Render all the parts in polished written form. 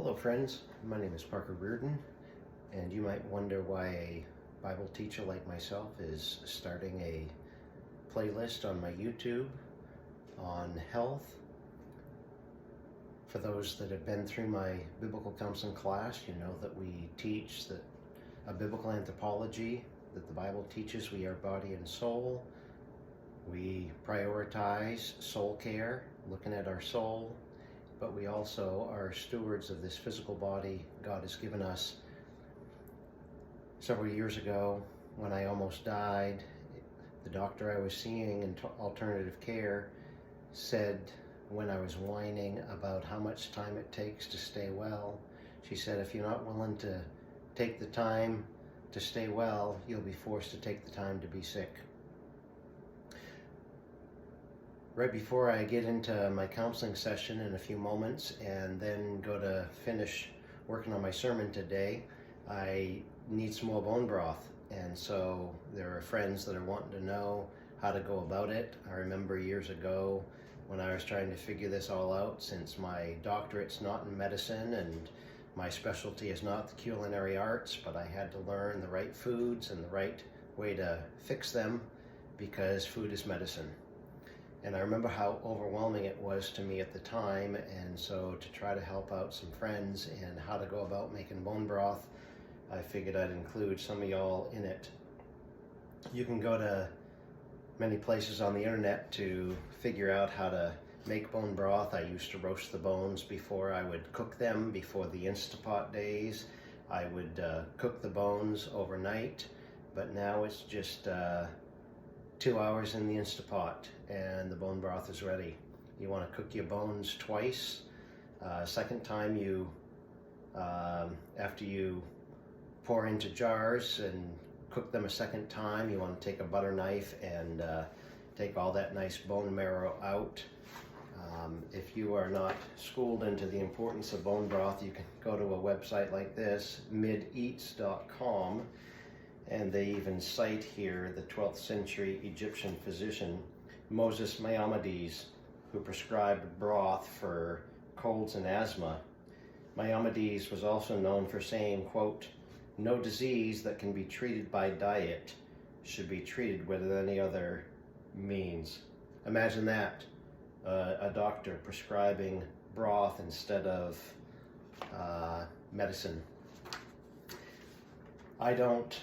Hello friends, my name is Parker Reardon, and you might wonder why a Bible teacher like myself is starting a playlist on my YouTube on health. For those that have been through my biblical counseling class, you know that we teach that a biblical anthropology, that the Bible teaches we are body and soul. We prioritize soul care, looking at our soul, but we also are stewards of this physical body God has given us. Several years ago, when I almost died, the doctor I was seeing in alternative care said, when I was whining about how much time it takes to stay well, she said, if you're not willing to take the time to stay well, you'll be forced to take the time to be sick. Right before I get into my counseling session in a few moments and then go to finish working on my sermon today, I need some more bone broth. And so there are friends that are wanting to know how to go about it. I remember years ago when I was trying to figure this all out, since my doctorate's not in medicine and my specialty is not the culinary arts, but I had to learn the right foods and the right way to fix them because food is medicine. And I remember how overwhelming it was to me at the time, and so to try to help out some friends and how to go about making bone broth, I figured I'd include some of y'all in it. You can go to many places on the internet to figure out how to make bone broth. I used to roast the bones before I would cook them. Before the Instapot days, I would cook the bones overnight, but now it's just 2 hours in the Instapot and the bone broth is ready. You want to cook your bones twice. Second time, after you pour into jars and cook them a second time, you want to take a butter knife and take all that nice bone marrow out. If you are not schooled into the importance of bone broth, you can go to a website like this, mideats.com, and they even cite here the 12th century Egyptian physician Moses Maimonides, who prescribed broth for colds and asthma. Maimonides was also known for saying, quote, "No disease that can be treated by diet should be treated with any other means." Imagine that, a doctor prescribing broth instead of medicine. I don't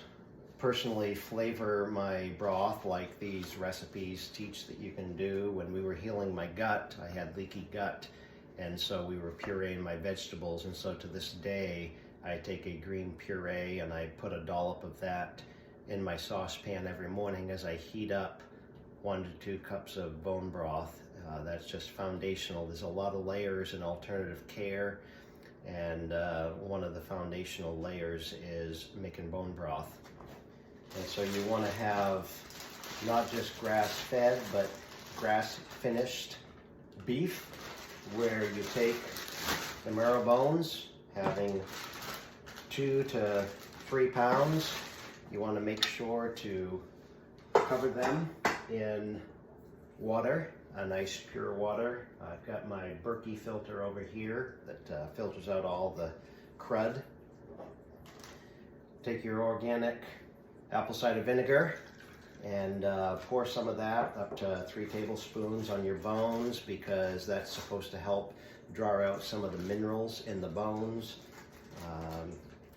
personally flavor my broth like these recipes teach that you can do. When we were healing my gut, I had leaky gut, and so we were pureeing my vegetables, and so to this day I take a green puree and I put a dollop of that in my saucepan every morning as I heat up 1 to 2 cups of bone broth. That's just foundational. There's a lot of layers in alternative care, and one of the foundational layers is making bone broth. And so you want to have not just grass-fed, but grass-finished beef, where you take the marrow bones, having 2 to 3 pounds. You want to make sure to cover them in water, a nice pure water. I've got my Berkey filter over here that filters out all the crud. Take your organic apple cider vinegar and pour some of that, up to 3 tablespoons, on your bones, because that's supposed to help draw out some of the minerals in the bones.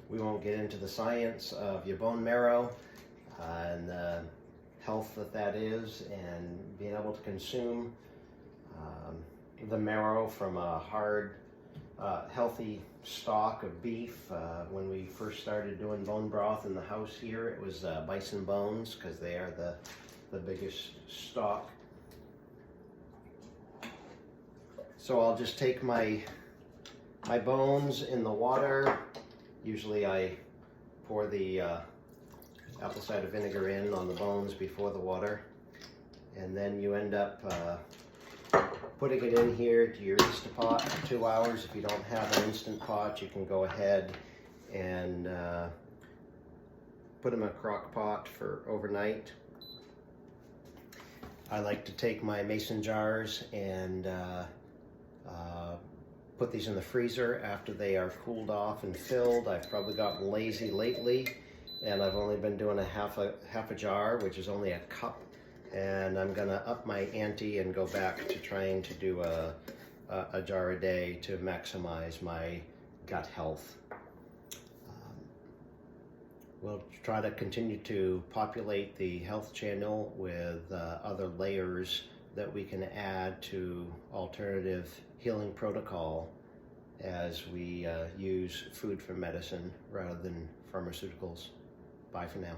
We won't get into the science of your bone marrow and the health that is, and being able to consume the marrow from a hard, healthy stock of beef. When we first started doing bone broth in the house here, it was bison bones, because they are the biggest stock. So I'll just take my bones in the water. Usually I pour the apple cider vinegar in on the bones before the water, and then you end up putting it in here to your Instapot for 2 hours. If you don't have an Instant Pot, you can go ahead and put them in a crock pot for overnight. I like to take my mason jars and put these in the freezer after they are cooled off and filled. I've probably gotten lazy lately, and I've only been doing a half a jar, which is only a cup. And I'm gonna up my ante and go back to trying to do a jar a day to maximize my gut health. We'll try to continue to populate the health channel with other layers that we can add to alternative healing protocol as we use food for medicine rather than pharmaceuticals. Bye for now.